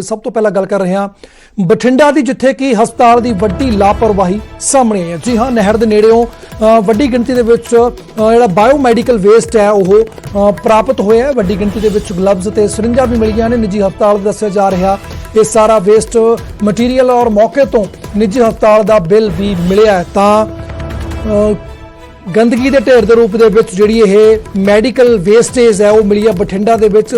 सब तो पहला गल कर रहे हैं बठिंडा की, जिथे कि हस्पताल की वड्डी लापरवाही सामने आई है। जी हाँ, नहर के नेड़ों वड्डी गिणती दे विच जिहड़ा बायोमैडिकल वेस्ट है वह प्राप्त होया है। वड्डी गिणती दे विच ग्लव्स ते सरिंजां भी मिलियां ने। निजी हस्पताल दस्सिया जा रहा ये सारा वेस्ट मटीरियल और मौके तो निजी हस्पताल का बिल भी मिलिया है। तां गंदगी के ढेर के रूप में मैडिकल वेस्टेज है वो मिली है बठिंडा के विच,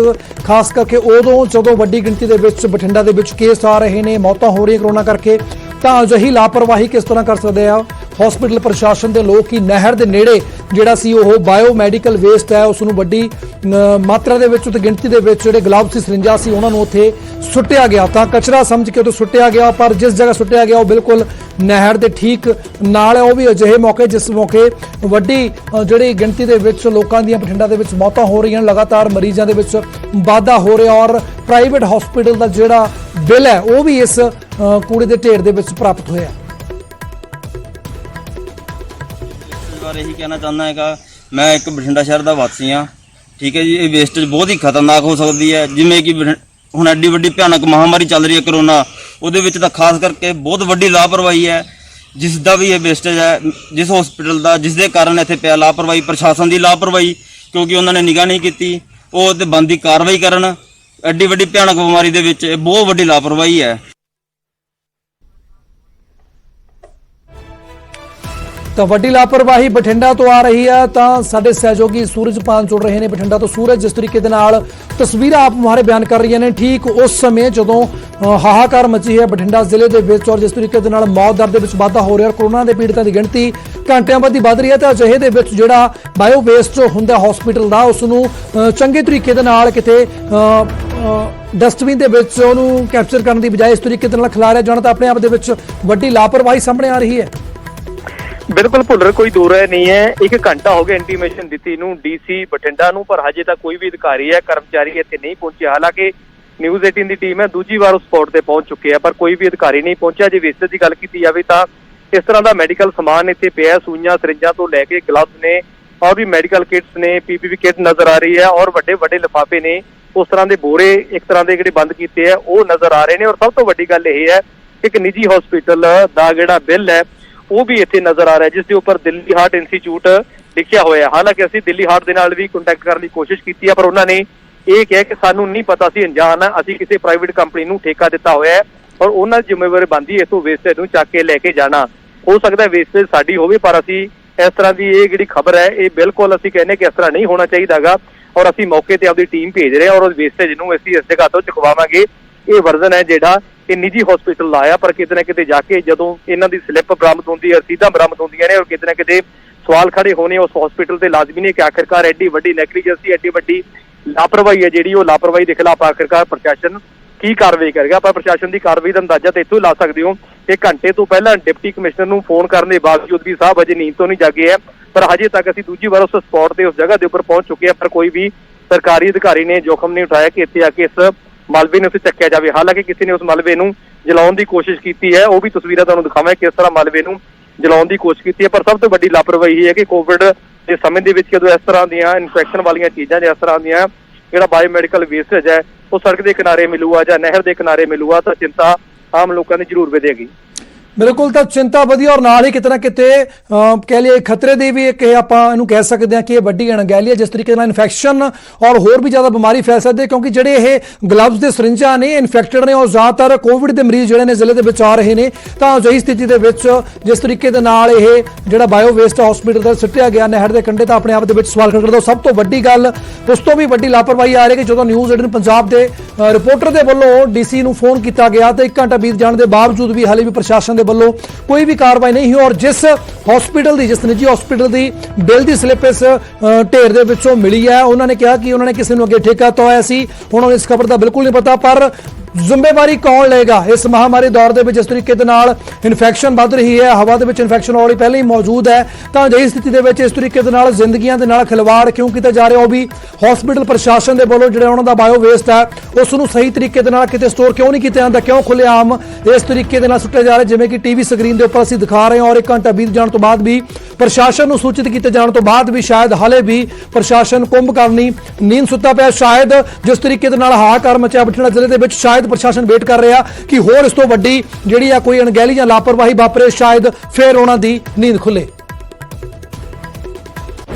खास करके उदों जो वड्डी गिणती के विच बठिंडा के विच केस आ रहे हैं, मौतां हो रही कोरोना करके। तो अजिही लापरवाही किस तरह कर सकते हैं हॉस्पिटल प्रशासन के लोग कि नहर के नेड़े जिहड़ा सी वो बायोमैडिकल वेस्ट है उसनूं वड्डी मात्रा के विच ते गिणती के विच जिहड़े ग्लव्स सी सरिंजां सी उन्हां नूं उत्थे सुट्टिया गया। तो कचरा समझ के उत्थे सुट्टिया गया, पर जिस जगह सुट्टिया गया वो बिल्कुल नहर के ठीक नाल है। वो भी अजिहे मौके जिस मौके वड्डी जिहड़ी गिणती के विच लोकां दीयां बठिंडा के विच मौतां हो रही हैं, लगातार मरीजों के विच वाधा हो रहा और प्राइवेट हॉस्पिटल का जिहड़ा बिल है वो भी इस कूड़े के ढेर के विच प्राप्त होया। यही कहना चाहना है कि मैं एक बठिंडा शहर का वासी हाँ, ठीक है जी। ये वेस्टेज बहुत ही खतरनाक हो सकती है, जिमें कि हुण एड्डी वड्डी भयानक महामारी चल रही है कोरोना, उहदे विच तां खास करके बहुत वड्डी लापरवाही है जिसका भी ये वेस्टेज है, जिस हॉस्पिटल का जिसके कारण इत्थे पिया लापरवाही, प्रशासन की लापरवाही, क्योंकि उन्होंने निगाह नहीं की वो ते बनदी कार्रवाई करन। एड्डी वड्डी भयानक बीमारी दे विच बहुत वड्डी लापरवाही है। तो वड्डी लापरवाही बठिंडा तो आ रही है। तो साडे सहयोगी सूरजपाल जुड़ रहे हैं बठिंडा तो। सूरज, जिस तरीके दे नाल तस्वीर आप मुहारे बयान कर रही हैं, ठीक उस समय जदों हाहाकार मची है बठिंडा जिले के विच और जिस तरीके दे नाल मौत दर दे विच वाधा हो रहा है, कोरोना के पीड़ितां की गिणती घंटियां बधी वध रही है। तो अजिहे दे विच जिहड़ा बायो वेस्ट हुंदा हॉस्पिटल का उसनूं चंगे तरीके दे नाल किते डस्टबिन के विच उहनूं कैप्चर करने की बजाय इस तरीके दे नाल खिलारिया जाना तो अपने आप दे विच वड्डी लापरवाही सामने आ रही है। बिल्कुल भुल्लर कोई दो राय नहीं है। एक घंटा हो गया इंटीमेशन दी डीसी बठिंडा नूं, पर हजे तक कोई भी अधिकारी है कर्मचारी इत्थे नहीं पहुंचे। हालांकि न्यूज़ 18 की टीम है दूजी बार उस स्पॉट पर पहुंच चुके हैं, पर कोई भी अधिकारी नहीं पहुंचा। जे वेस्टेज की गल की जाए तो इस तरह का मैडिकल समान इत्थे पिया, सूइयां सरिंजां तो लैके ग्लव्स ने और भी मैडिकल किट्स ने, पीपीवी किट नजर आ रही है और वड्डे वड्डे लिफाफे ने, उस तरह के बोरे एक तरह के जिहड़े बंद किए हैं वो नजर आ रहे हैं। और सब तो वड्डी गल यह है कि एक निजी हॉस्पिटल का जिहड़ा बिल है वो भी इत्थे नजर आ रहा है, जिसके ऊपर दिल्ली हार्ट इंस्टीट्यूट लिखिया होया है। हालांकि असीं दिल्ली हार्ट दे नाल भी कंटैक्ट करने की कोशिश की है, पर उन्होंने ये कहा कि सानू नहीं पता, सी अनजान है, असीं किसी प्राइवेट कंपनी नूं ठेका दिता होया है और उन्हां दी जिम्मेवारी बनदी इत्थों वेस्टेज नूं चक के लैके जाना। हो सकता है वेस्टेज साडी होवे, पर असीं इस तरह की ये जिहड़ी खबर है ये बिल्कुल असीं कहने कि इस तरह नहीं होना चाहिएगा और असीं मौके पर अपनी टीम भेज रहे हैं और उस वेस्टेज नूं असीं इस जगह तो चुकवावांगे। ये वर्जन है जिहड़ा कि निजी हॉस्पिटल लाया, पर किते ना किते जाके जदों इन्हां दी स्लिप बरामद होंदी है, रसीदां बरामद होंदियां ने और किते ना किते सवाल खड़े होने उस हॉस्पिटल ते लाजमी ने कि आखिरकार एड्डी वड्डी नेगलीजेंसी, एड्डी वड्डी लापरवाही है जिहड़ी वो लापरवाही दे खिलाफ आखिरकार प्रशासन की कार्रवाई करेगा। पर प्रशासन की कार्रवाई का अंदाजा तो इत्थों ला सकते हो कि घंटे तो पहला डिप्टी कमिश्नर नूं फोन करने के बावजूद भी साहब अजे नींद तो नहीं जागे है, पर हजे तक असीं दूजी बार उस स्पॉट ते उस जगह के उपर पहुंच चुके हैं, पर कोई भी सरकारी अधिकारी ने जोखम नहीं उठाया कि इत्थे आके इस मलबे ने उसे चक्या जाए। हालांकि किसी ने उस मलबे नूं जलाउण की कोशिश की है, वो भी तस्वीरें तुहानूं दिखावां किस तरह मलबे नूं जलाउण की कोशिश की है। पर सब तो वड्डी लापरवाही है कि कोविड के समय दे विच जदों इस तरह दीयां इन्फैक्शन वालीआं चीज़ां इस तरह दीयां जिहड़ा बायोमैडिकल वेस्टेज है वो सड़क के किनारे मिलूगा जां नहर के किनारे मिलूगा तो चिंता आम लोगों की जरूर वधेगी। बिल्कुल, तो चिंता वधी और नाल ही किते ना किते कह लिए खतरे की भी एक आपां इहनूं कह सकते हैं कि वड्डी अणगहली है, जिस तरीके नाल इन्फैक्शन और होर भी ज़्यादा बीमारी फैल सकती है, क्योंकि जिहड़े ये ग्लव्स के सरिंजां ने इन्फैक्टेड ने और ज़्यादातर कोविड के मरीज जिहड़े ने जिले के विच आ रहे हैं। तो अजिही स्थिति के विच जिस तरीके दे नाल ये जिहड़ा बायो वेस्ट हॉस्पिटल का सुट्टिया गया नहर के कंढे, तो अपने आप के सवाल खड़ा करदा। सब तो वड्डी गल उस तो भी वड्डी लापरवाही आ रही है कि जो न्यूज़ 18 पंजाब के रिपोर्टर के वल्लों डीसी नूं फोन किया गया तो 1 घंटा बीत जाने के बावजूद भी हाले भी प्रशासन के वल्लों कोई भी कार्रवाई नहीं हुई और जिस हॉस्पिटल की जिस निजी हॉस्पिटल की बिल की स्लिप इस ढेर के विचों मिली है उन्होंने कहा कि उन्होंने किसी ने अगे ठेका तोया सी। हुण इस खबर का बिल्कुल नहीं पता, पर जिम्मेवारी कौन लेगा इस महामारी दौर के जिस तरीके इन्फैक्शन बढ़ रही है, हवा के इन्फैक्शन ऑलरेडी पहले ही मौजूद है। तो अजिही स्थिति इस तरीके जिंदगियों के नाल खिलवाड़ क्यों किया जा रहा, भी हॉस्पिटल प्रशासन के वालों जो उन्होंने बायो वेस्ट है उसनूं सही तरीके किते स्टोर क्यों नहीं किया जाता, क्यों खुलेआम इस तरीके सुट्टिया जा रहा है जिवें कि टीवी स्क्रीन के उपर असीं दिखा रहे हैं। और 1 घंटा बीत जाने तो बाद भी ਪ੍ਰਸ਼ਾਸਨ ਨੂੰ ਸੂਚਿਤ ਕੀਤੇ ਜਾਣ ਤੋਂ ਬਾਅਦ ਵੀ ਸ਼ਾਇਦ ਹਾਲੇ ਵੀ ਪ੍ਰਸ਼ਾਸਨ ਕੁੰਭਕਰਨੀ ਨੀਂਦ ਸੁੱਤਾ ਪਿਆ। ਸ਼ਾਇਦ ਜਿਸ ਤਰੀਕੇ ਦੇ ਨਾਲ ਹਾਹਾਕਾਰ ਮਚਿਆ ਬਠਿੰਡਾ ਜ਼ਿਲ੍ਹੇ ਦੇ ਵਿੱਚ, ਸ਼ਾਇਦ ਪ੍ਰਸ਼ਾਸਨ ਵੇਟ ਕਰ ਰਿਹਾ ਕਿ ਹੋਰ ਇਸ ਤੋਂ ਵੱਡੀ ਜਿਹੜੀ ਆ ਕੋਈ ਅਣਗਹਿਲੀ ਜਾਂ ਲਾਪਰਵਾਹੀ ਵਾਪਰੇ, ਸ਼ਾਇਦ ਫਿਰ ਉਹਨਾਂ ਦੀ ਨੀਂਦ ਖੁੱਲੇ।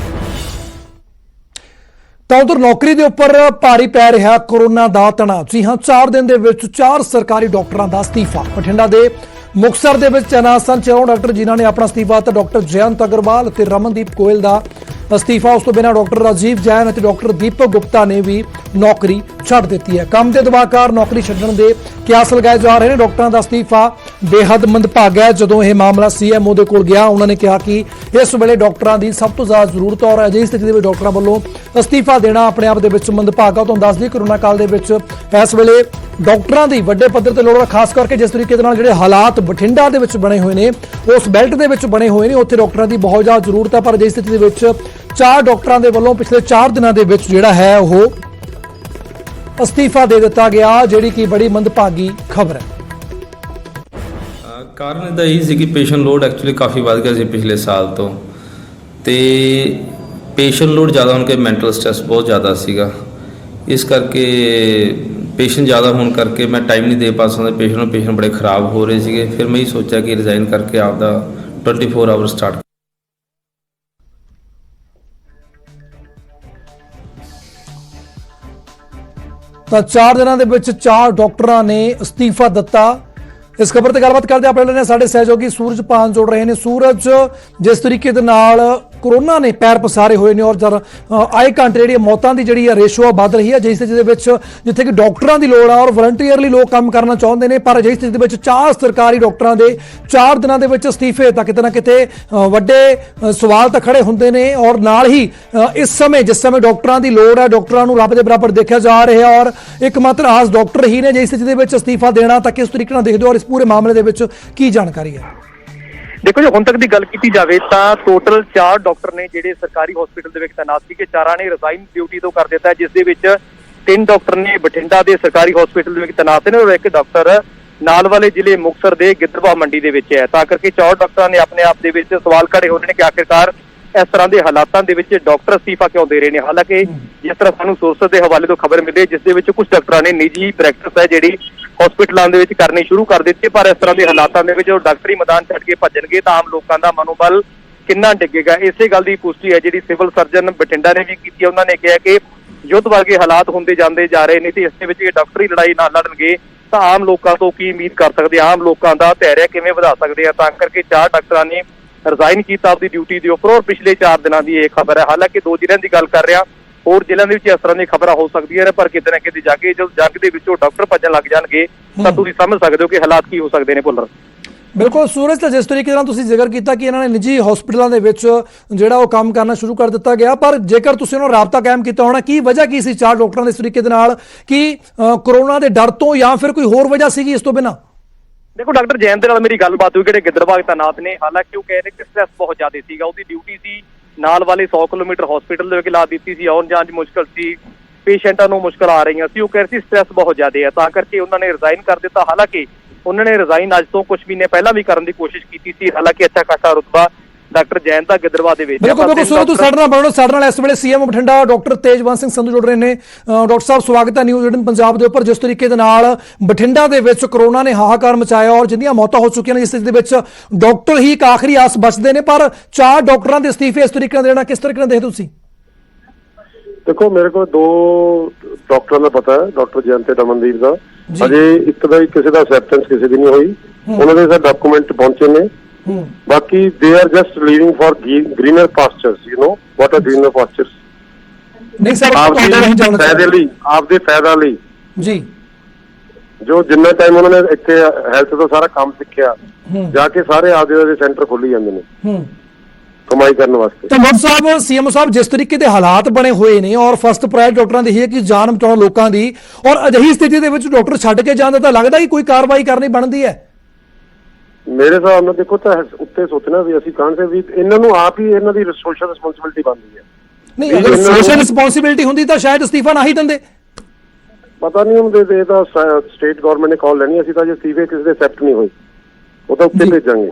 ਤਾਂ ਉਧਰ ਨੌਕਰੀ ਦੇ ਉੱਪਰ ਭਾਰੀ ਪੈ ਰਿਹਾ ਕੋਰੋਨਾ ਦਾ ਤਣਾਅ। ਜੀ ਹਾਂ, 4 ਦਿਨ ਦੇ ਵਿੱਚ 4 ਸਰਕਾਰੀ ਡਾਕਟਰਾਂ ਦਾ ਅਸਤੀਫਾ। ਬਠਿੰਡਾ ਦੇ ਮੁਕਤਸਰ ਦੇ ਵਿੱਚ ਤੈਨਾਤ ਸਨ 4 ਡਾਕਟਰ ਜਿਨ੍ਹਾਂ ਨੇ ਆਪਣਾ ਅਸਤੀਫਾ ਦਿੱਤਾ। ਡਾਕਟਰ ਜਯੰਤ ਅਗਰਵਾਲ ਅਤੇ ਰਮਨਦੀਪ ਗੋਇਲ ਦਾ ਅਸਤੀਫਾ। ਉਸ ਤੋਂ ਬਿਨਾਂ ਡਾਕਟਰ ਰਾਜੀਵ ਜੈਨ ਅਤੇ ਡਾਕਟਰ ਦੀਪਕ ਗੁਪਤਾ ਨੇ ਵੀ ਨੌਕਰੀ ਛੱਡ ਦਿੱਤੀ ਹੈ। ਕੰਮ ਦੇ ਦਬਾਅ ਨੌਕਰੀ ਛੱਡਣ ਦੇ ਕਿਆਸ ਲਗਾਏ ਜਾ ਰਹੇ ਨੇ। ਡਾਕਟਰਾਂ ਦਾ ਅਸਤੀਫਾ ਬੇਹੱਦ ਮੰਦਭਾਗਾ ਹੈ। ਜਦੋਂ ਇਹ ਮਾਮਲਾ ਸੀਐਮਓ ਦੇ ਕੋਲ ਗਿਆ, ਉਹਨਾਂ ਨੇ ਕਿਹਾ ਕਿ ਇਸ ਵੇਲੇ ਡਾਕਟਰਾਂ ਦੀ ਸਭ ਤੋਂ ਜ਼ਿਆਦਾ ਜ਼ਰੂਰਤ ਹੈ ਔਰ ਅਜਿਹੀ ਸਥਿਤੀ ਦੇ ਵਿੱਚ ਡਾਕਟਰਾਂ ਵੱਲੋਂ ਅਸਤੀਫਾ ਦੇਣਾ ਆਪਣੇ ਆਪ ਦੇ ਵਿੱਚ ਮੰਦਭਾਗਾ। ਤੁਹਾਨੂੰ ਦੱਸ ਦਈਏ, ਕੋਰੋਨਾ ਕਾਲ ਦੇ ਵਿੱਚ ਇਸ ਵੇਲੇ ਡਾਕਟਰਾਂ ਦੀ ਵੱਡੇ ਪੱਧਰ ਤੇ ਲੋੜ ਹੈ, ਖਾਸ ਕਰਕੇ ਜਿਸ ਤਰੀਕੇ ਦੇ ਨਾਲ ਜਿਹੜੇ ਹਾਲਾਤ ਬਠਿੰਡਾ ਦੇ ਵਿੱਚ ਬਣੇ ਹੋਏ ਨੇ, ਉਸ ਬੈਲਟ ਦੇ ਵਿੱਚ ਬਣੇ ਹੋਏ ਨੇ, ਉੱਥੇ ਡਾਕਟਰਾਂ ਦੀ ਬਹੁਤ ਜ਼ਿਆਦਾ ਜ਼ਰੂਰਤ ਹੈ। ਪਰ ਅਜਿਹੀ ਸਥਿਤੀ ਦੇ ਵਿੱਚ 4 ਡਾਕਟਰਾਂ ਦੇ ਵੱਲੋਂ ਪਿਛਲੇ 4 ਦਿਨਾਂ ਦੇ ਵਿੱਚ ਜਿਹੜਾ ਹੈ ਉਹ ਅਸਤੀਫਾ ਦੇ ਦਿੱਤਾ ਗਿਆ, ਜਿਹੜੀ ਕਿ ਬੜੀ ਮੰਦਭਾਗੀ ਖਬਰ ਹੈ। ਕਾਰਨ ਇਹਦਾ ਇਹੀ ਸੀ ਕਿ ਪੇਸ਼ੈਂਟ ਲੋਡ ਐਕਚੁਅਲੀ ਕਾਫੀ ਵੱਧ ਗਿਆ ਸੀ ਪਿਛਲੇ ਸਾਲ ਤੋਂ, ਤੇ ਪੇਸ਼ੈਂਟ ਲੋਡ ਜ਼ਿਆਦਾ ਹੋਣ ਕਰਕੇ ਮੈਂਟਲ ਸਟ੍ਰੈਸ ਬਹੁਤ ਜ਼ਿਆਦਾ ਸੀਗਾ। ਇਸ ਕਰਕੇ ਪੇਸ਼ੈਂਟ ਜ਼ਿਆਦਾ ਹੋਣ ਕਰਕੇ ਮੈਂ ਟਾਈਮ ਨਹੀਂ ਦੇ ਪਾ ਸਕਦਾ ਪੇਸ਼ੈਂਟ ਬੜੇ ਖਰਾਬ ਹੋ ਰਹੇ ਸੀਗੇ। ਫਿਰ ਮੈਂ ਇਹ ਸੋਚਿਆ ਕਿ ਰਿਜ਼ਾਈਨ ਕਰਕੇ ਆਪਦਾ 24 ਆਵਰ ਸਟਾਰਟ। ਤਾਂ 4 ਦਿਨਾਂ ਦੇ ਵਿੱਚ 4 ਡਾਕਟਰਾਂ ਨੇ ਅਸਤੀਫਾ ਦਿੱਤਾ। ਇਸ ਖਬਰ ਤੇ ਗੱਲਬਾਤ ਕਰਦੇ ਆਪਣੇ ਨੇ ਸਾਡੇ ਸਹਿਯੋਗੀ ਸੂਰਜ ਪਾਨ ਜੋੜ ਰਹੇ ਨੇ। ਸੂਰਜ, ਜਿਸ ਤਰੀਕੇ ਦੇ ਨਾਲ ਕੋਰੋਨਾ ਨੇ ਪੈਰ ਪਸਾਰੇ ਹੋਏ ਨੇ ਔਰ ਆਏ ਘੰਟੇ ਜਿਹੜੀ ਮੌਤਾਂ ਦੀ ਜਿਹੜੀ ਰੇਸ਼ੋ ਵੱਧ ਰਹੀ ਹੈ, ਜਿਸ ਦੇ ਵਿੱਚ ਜਿੱਥੇ ਕਿ ਡਾਕਟਰਾਂ ਦੀ ਲੋੜ ਆ ਔਰ ਵਲੰਟੀਅਰਲੀ ਲੋਕ ਕੰਮ ਕਰਨਾ ਚਾਹੁੰਦੇ ਨੇ, ਪਰ ਅਜਿਹੀ ਸਥਿਤੀ ਦੇ ਵਿੱਚ 4 ਸਰਕਾਰੀ ਡਾਕਟਰਾਂ ਦੇ 4 ਦਿਨਾਂ ਦੇ ਵਿੱਚ ਅਸਤੀਫੇ ਤਾਂ ਕਿਤੇ ਨਾ ਕਿਤੇ ਵੱਡੇ ਸਵਾਲ ਤਾਂ ਖੜੇ ਹੁੰਦੇ ਨੇ। ਔਰ ਨਾਲ ਹੀ ਇਸ ਸਮੇਂ ਜਿਸ ਸਮੇਂ ਡਾਕਟਰਾਂ ਦੀ ਲੋੜ ਹੈ, ਡਾਕਟਰਾਂ ਨੂੰ ਰੱਬ ਦੇ ਬਰਾਬਰ ਦੇਖਿਆ ਜਾ ਰਿਹਾ ਔਰ ਇੱਕ ਮਾਤਰ ਆਸ ਡਾਕਟਰ ਹੀ ਨੇ, ਜਿਸ ਸਥਿਤੀ ਦੇ ਵਿੱਚ ਅਸਤੀਫਾ ਦੇਣਾ ਤਾਂ ਕਿਸ ਤਰੀਕੇ ਨਾਲ ਦੇਖਦੇ ਹੋ ਔਰ ਇਸ ਪੂਰੇ ਮਾਮਲੇ ਦੇ ਵਿੱਚ ਕੀ ਜਾਣਕਾਰੀ ਹੈ? ਦੇਖੋ ਜੀ, ਹੁਣ ਤੱਕ ਦੀ ਗੱਲ ਕੀਤੀ ਜਾਵੇ ਤਾਂ ਟੋਟਲ 4 ਡਾਕਟਰ ਨੇ ਜਿਹੜੇ ਸਰਕਾਰੀ ਹਸਪੀਟਲ ਦੇ ਵਿੱਚ ਤੈਨਾਤ ਸੀਗੇ। 4 ਨੇ ਰਿਜ਼ਾਈਨ ਡਿਊਟੀ ਤੋਂ ਕਰ ਦਿੱਤਾ, ਜਿਸ ਦੇ ਵਿੱਚ 3 ਡਾਕਟਰ ਨੇ ਬਠਿੰਡਾ ਦੇ ਸਰਕਾਰੀ ਹਸਪੀਟਲ ਦੇ ਵਿੱਚ ਤੈਨਾਤ ਨੇ ਔਰ 1 ਡਾਕਟਰ ਨਾਲ ਵਾਲੇ ਜ਼ਿਲ੍ਹੇ ਮੁਕਤਸਰ ਦੇ ਗਿੱਦੜਬਾਹਾ ਮੰਡੀ ਦੇ ਵਿੱਚ ਹੈ। ਤਾਂ ਕਰਕੇ 4 ਡਾਕਟਰਾਂ ਨੇ ਆਪਣੇ ਆਪ ਦੇ ਵਿੱਚ ਸਵਾਲ ਖੜੇ ਹੋ ਰਹੇ ਨੇ ਕਿ ਆਖਿਰਕਾਰ ਇਸ ਤਰ੍ਹਾਂ ਦੇ ਹਾਲਾਤਾਂ ਦੇ ਵਿੱਚ ਡਾਕਟਰ ਅਸਤੀਫਾ ਕਿਉਂ ਦੇ ਰਹੇ ਨੇ। ਹਾਲਾਂਕਿ ਜਿਸ ਤਰ੍ਹਾਂ ਸਾਨੂੰ ਸੋਰਸ ਦੇ ਹਵਾਲੇ ਤੋਂ ਖਬਰ ਮਿਲੀ, ਜਿਸ ਦੇ ਵਿੱਚ ਕੁਝ ਡਾਕਟਰਾਂ ਨੇ ਨਿੱਜੀ ਪ੍ਰੈਕਟਿਸ ਹੈ ਜਿਹੜੀ ਹਸਪੀਟਲਾਂ ਦੇ ਵਿੱਚ ਕਰਨੀ ਸ਼ੁਰੂ ਕਰ ਦਿੱਤੀ, ਪਰ ਇਸ ਤਰ੍ਹਾਂ ਦੇ ਹਾਲਾਤਾਂ ਦੇ ਵਿੱਚ ਉਹ ਡਾਕਟਰੀ ਮੈਦਾਨ ਛੱਡ ਕੇ ਭੱਜਣਗੇ ਤਾਂ ਆਮ ਲੋਕਾਂ ਦਾ ਮਨੋਬਲ ਕਿੰਨਾ ਡਿੱਗੇਗਾ। ਇਸੇ ਗੱਲ ਦੀ ਪੁਸ਼ਟੀ ਹੈ ਜਿਹੜੀ ਸਿਵਲ ਸਰਜਨ ਬਠਿੰਡਾ ਨੇ ਵੀ ਕੀਤੀ ਹੈ। ਉਹਨਾਂ ਨੇ ਕਿਹਾ ਕਿ ਯੁੱਧ ਵਰਗੇ ਹਾਲਾਤ ਹੁੰਦੇ ਜਾਂਦੇ ਜਾ ਰਹੇ ਨੇ ਤੇ ਇਸ ਦੇ ਵਿੱਚ ਇਹ ਡਾਕਟਰੀ ਲੜਾਈ ਨਾ ਲੜਨਗੇ ਤਾਂ ਆਮ ਲੋਕਾਂ ਤੋਂ ਕੀ ਉਮੀਦ ਕਰ ਸਕਦੇ, ਆਮ ਲੋਕਾਂ ਦਾ ਧੈਰਯ ਕਿਵੇਂ ਵਧਾ ਸਕਦੇ ਆ। ਤਾਂ ਕਰਕੇ 4 ਡਾਕਟਰਾਂ ਨੇ ਰਿਜ਼ਾਈਨ ਕੀਤਾ ਆਪਣੀ ਡਿਊਟੀ ਦੇ ਉੱਪਰ ਔਰ ਪਿਛਲੇ 4 ਦਿਨਾਂ ਦੀ ਇਹ ਖਬਰ ਹੈ। ਹਾਲਾਂਕਿ 2 ਜ਼ਿਲ੍ਹਿਆਂ ਦੀ ਗੱਲ ਕਰ ਰਿਹਾ, ਹੋਰ ਜ਼ਿਲ੍ਹਿਆਂ ਦੇ ਵਿੱਚ ਇਸ ਤਰ੍ਹਾਂ ਦੀਆਂ ਖਬਰਾਂ ਹੋ ਸਕਦੀਆਂ ਨੇ, ਪਰ ਕਿਤੇ ਨਾ ਕਿਤੇ ਜਾ ਕੇ ਜਦੋਂ ਜੰਗ ਦੇ ਵਿੱਚੋਂ ਡਾਕਟਰ ਭੱਜਣ ਲੱਗ ਜਾਣਗੇ ਤਾਂ ਤੁਸੀਂ ਸਮਝ ਸਕਦੇ ਹੋ ਕਿ ਹਾਲਾਤ ਕੀ ਹੋ ਸਕਦੇ ਨੇ। ਭੁੱਲਰ ਬਿਲਕੁਲ ਸੂਰਜ, ਤਾਂ ਜਿਸ ਤਰੀਕੇ ਨਾਲ ਤੁਸੀਂ ਜ਼ਿਕਰ ਕੀਤਾ ਕਿ ਇਹਨਾਂ ਨੇ ਨਿੱਜੀ ਹਸਪੀਟਲਾਂ ਦੇ ਵਿੱਚ ਜਿਹੜਾ ਉਹ ਕੰਮ ਕਰਨਾ ਸ਼ੁਰੂ ਕਰ ਦਿੱਤਾ ਗਿਆ, ਪਰ ਜੇਕਰ ਤੁਸੀਂ ਉਹਨਾਂ ਨਾਲ ਰਾਬਤਾ ਕਾਇਮ ਕੀਤਾ ਹੋਣਾ, ਕੀ ਵਜ੍ਹਾ ਕੀ ਸੀ 4 ਡਾਕਟਰਾਂ ਦੇ ਇਸ ਤਰੀਕੇ ਦੇ ਨਾਲ? ਕਿ ਕੋਰੋਨਾ ਦੇ ਡਰ ਤੋਂ ਜਾਂ ਫਿਰ ਕੋਈ ਹੋਰ ਵਜ੍ਹਾ ਸੀਗੀ ਇਸ ਤੋਂ ਬਿਨਾਂ? ਦੇਖੋ, ਡਾਕਟਰ ਜੈਨ ਦੇ ਨਾਲ ਮੇਰੀ ਗੱਲਬਾਤ ਹੋਈ, ਜਿਹੜੇ ਗਿੱਦੜਬਾਹਾ ਤੈਨਾਤ ਨੇ। ਹਾਲਾਂਕਿ ਉਹ ਕਹਿ ਰਹੇ ਕਿ ਸਟ੍ਰੈਸ ਬਹੁਤ ਜ਼ਿਆਦਾ ਸੀਗਾ, ਉਹਦੀ ਡਿਊਟੀ ਸੀ ਨਾਲ ਵਾਲੇ 100 ਕਿਲੋਮੀਟਰ ਹਸਪੀਟਲ ਦੇ ਵਿੱਚ ਲਾ ਦਿੱਤੀ ਸੀ, ਆਉਣ ਜਾਣ 'ਚ ਮੁਸ਼ਕਲ ਸੀ, ਪੇਸ਼ੈਂਟਾਂ ਨੂੰ ਮੁਸ਼ਕਲ ਆ ਰਹੀਆਂ ਸੀ। ਉਹ ਕਹਿ ਰਹੇ ਸੀ ਸਟ੍ਰੈਸ ਬਹੁਤ ਜ਼ਿਆਦਾ ਹੈ, ਤਾਂ ਕਰਕੇ ਉਹਨਾਂ ਨੇ ਰਿਜ਼ਾਈਨ ਕਰ ਦਿੱਤਾ। ਹਾਲਾਂਕਿ ਉਹਨਾਂ ਨੇ ਰਿਜ਼ਾਈਨ ਅੱਜ ਤੋਂ ਕੁਝ ਮਹੀਨੇ ਪਹਿਲਾਂ ਵੀ ਕਰਨ ਦੀ ਕੋਸ਼ਿਸ਼ ਕੀਤੀ ਸੀ। ਹਾਲਾਂਕਿ ਅੱਛਾ ਖਾਸਾ ਰੁਤਬਾ ਡਾਕਟਰ ਜੈਨ ਦਾ ਗਿੱਦੜਬਾਹਾ ਦੇ ਵਿੱਚ। ਬਿਲਕੁਲ ਸੂਰਜ, ਤੁਸੀਂ ਸਾਡੇ ਨਾਲ ਇਸ ਵੇਲੇ ਸੀਐਮ ਬਠਿੰਡਾ ਡਾਕਟਰ ਤੇਜਵੰਤ ਸਿੰਘ ਸੰਧੂ ਜੁੜ ਰਹੇ ਨੇ। ਡਾਕਟਰ ਸਾਹਿਬ, ਸਵਾਗਤ ਹੈ ਨਿਊਜ਼ 18 ਪੰਜਾਬ ਦੇ ਉੱਪਰ। ਜਿਸ ਤਰੀਕੇ ਦੇ ਨਾਲ ਬਠਿੰਡਾ ਦੇ ਵਿੱਚ ਕੋਰੋਨਾ ਨੇ ਹਾਹਾਕਾਰ ਮਚਾਇਆ ਔਰ ਜਿੰਨੀਆਂ ਮੌਤਾਂ ਹੋ ਚੁੱਕੀਆਂ ਨੇ, ਜਿਸ ਦੇ ਵਿੱਚ ਡਾਕਟਰ ਹੀ ਇੱਕ ਆਖਰੀ ਆਸ ਬਚਦੇ ਨੇ, ਪਰ 4 ਡਾਕਟਰਾਂ ਦੇ ਅਸਤੀਫੇ ਇਸ ਤਰੀਕੇ ਨਾਲ ਦੇਣਾ ਕਿਸ ਤਰੀਕੇ ਨਾਲ ਦੇਖਦੇ ਤੁਸੀਂ? ਦੇਖੋ, ਮੇਰੇ ਕੋਲ 2 ਡਾਕਟਰਾਂ ਦਾ ਪਤਾ ਹੈ, ਡਾਕਟਰ ਜੈਨ ਤੇ ਰਮਨਦੀਪ ਦਾ। ਅਜੇ ਇੱਕ ਦਾ ਕਿਸੇ ਦਾ ਐਕਸੈਪਟੈਂਸ ਕਿਸੇ ਦੀ ਨਹੀਂ ਹੋਈ, ਉਹਨਾਂ ਦੇ ਤਾਂ ਡਾਕੂਮੈਂਟ ਪਹੁੰਚੇ ਨੇ। ਬਾਕੀ they are just leaving for greener pastures, you know what are greener pastures? ਨਹੀਂ ਸਰ, ਆਪਦੇ ਫਾਇਦਾ ਲਈ ਜੀ, ਜੋ ਜਿੰਨਾ ਟਾਈਮ ਉਹਨਾਂ ਨੇ ਇੱਥੇ ਹੈਲਥ ਦਾ ਸਾਰਾ ਕੰਮ ਸਿੱਖਿਆ, ਜਾ ਕੇ ਸਾਰੇ ਆਪਦੇ ਸੈਂਟਰ ਖੋਲੀ ਜਾਂਦੇ ਨੇ ਕਮਾਈ ਕਰਨ ਵਾਸਤੇ। ਤਾਂ ਡਾਕਟਰ ਸਾਹਿਬ, ਸੀਐਮ ਸਾਹਿਬ, ਜਿਸ ਤਰੀਕੇ ਦੇ ਹਾਲਾਤ ਬਣੇ ਹੋਏ ਨੇ ਔਰ ਫਸਟ ਪ੍ਰਾਇੋਰਟੀ ਡਾਕਟਰਾਂ ਦੀ ਹੈ ਕਿ ਜਾਨ ਬਚਾਉਣ ਲੋਕਾਂ ਦੀ, ਔਰ ਅਜਿਹੀ ਸਥਿਤੀ ਦੇ ਵਿੱਚ ਡਾਕਟਰ ਛੱਡ ਕੇ ਜਾਂਦਾ ਤਾਂ ਲੱਗਦਾ ਕਿ ਕੋਈ ਕਾਰਵਾਈ ਕਰਨੀ ਬਣਦੀ ਹੈ। ਮੇਰੇ ਹਿਸਾਬ ਨਾਲ ਦੇਖੋ ਤਾਂ ਉੱਤੇ ਸੋਚਣਾ ਵੀ ਅਸੀਂ ਕਹਾਂ ਵੀ ਇਹਨਾਂ ਨੂੰ ਆਪ ਹੀ ਇਹਨਾਂ ਦੀ ਸੋਸ਼ਲ ਰਿਸਪੌਂਸਿਬਿਲਟੀ ਬਣਦੀ ਹੈ। ਨਹੀਂ, ਅਗਰ ਸੋਸ਼ਲ ਰਿਸਪੌਂਸਿਬਿਲਟੀ ਹੁੰਦੀ ਤਾਂ ਸ਼ਾਇਦ ਅਸਤੀਫਾ ਨਾ ਹੀ ਦਿੰਦੇ। ਪਤਾ ਨਹੀਂ ਹੁੰਦੇ, ਇਹ ਤਾਂ ਸਟੇਟ ਗਵਰਨਮੈਂਟ ਨੇ ਕਾਲ ਲੈਣੀ, ਅਸੀਂ ਤਾਂ ਜੇ ਅਸਤੀਫੇ ਕਿਸੇ ਦੇ ਐਕਸੈਪਟ ਨਹੀਂ ਹੋਈ ਉਹ ਤਾਂ ਉੱਤੇ ਭੇਜਾਂਗੇ।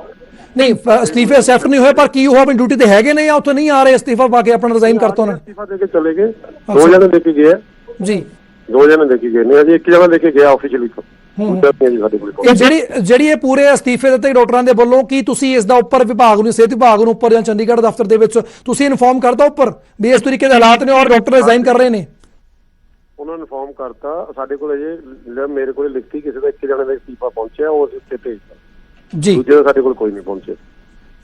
ਨਹੀਂ ਅਸਤੀਫੇ ਅਸੈਪਟ ਨਹੀਂ ਹੋਏ, ਪਰ ਕੀ ਉਹ ਆਪਣੀ ਡਿਊਟੀ ਤੇ ਹੈਗੇ ਨੇ ਜਾਂ ਉੱਥੇ ਨਹੀਂ ਆ ਰਹੇ, ਅਸਤੀਫਾ ਪਾ ਕੇ ਆਪਣਾ ਰਿਜ਼ਾਈਨ ਕਰਤਾ ਉਹਨਾਂ ਅਸਤੀਫਾ ਦੇ ਕੇ ਚਲੇ ਗਏ, 2 ਜਣੇ ਦੇ ਕੇ ਗਏ ਆ ਨੇ ਜੀ? 2 ਜਣੇ ਦੇ ਕੇ ਗਏ ਨੇ, ਅਜੇ 1 ਜਣਾ ਦੇ ਕੇ ਗਿਆ ਆਫੀਸ਼ੀਅਲੀ ਤੋਂ। ਜੀ ਸਾਡੇ ਕੋਲ ਇਹ ਜਿਹੜੀ ਇਹ ਪੂਰੇ ਅਸਤੀਫੇ ਦਿੱਤੇ ਡਾਕਟਰਾਂ ਦੇ ਵੱਲੋਂ, ਕੀ ਤੁਸੀਂ ਇਸ ਦਾ ਉੱਪਰ ਵਿਭਾਗ ਨੂੰ, ਸਿਹਤ ਵਿਭਾਗ ਨੂੰ ਉੱਪਰ ਜਾਂ ਚੰਡੀਗੜ੍ਹ ਦਫ਼ਤਰ ਦੇ ਵਿੱਚ ਤੁਸੀਂ ਇਨਫੋਰਮ ਕਰਤਾ ਉੱਪਰ ਵੀ ਇਸ ਤਰੀਕੇ ਦੇ ਹਾਲਾਤ ਨੇ ਔਰ ਡਾਕਟਰ ਰਿਜ਼ਾਈਨ ਕਰ ਰਹੇ ਨੇ? ਉਹਨਾਂ ਨੇ ਇਨਫੋਰਮ ਕਰਤਾ। ਸਾਡੇ ਕੋਲ ਅਜੇ ਮੇਰੇ ਕੋਲ ਲਿਖਤੀ ਕਿਸੇ ਦਾ 1 ਜਣੇ ਦਾ ਅਸਤੀਫਾ ਪਹੁੰਚਿਆ, ਉਹ ਅਸੀਂ ਉੱਥੇ ਭੇਜਤਾ ਜੀ। ਦੂਜੇ ਦਾ ਸਾਡੇ ਕੋਲ ਕੋਈ ਨਹੀਂ ਪਹੁੰਚਿਆ।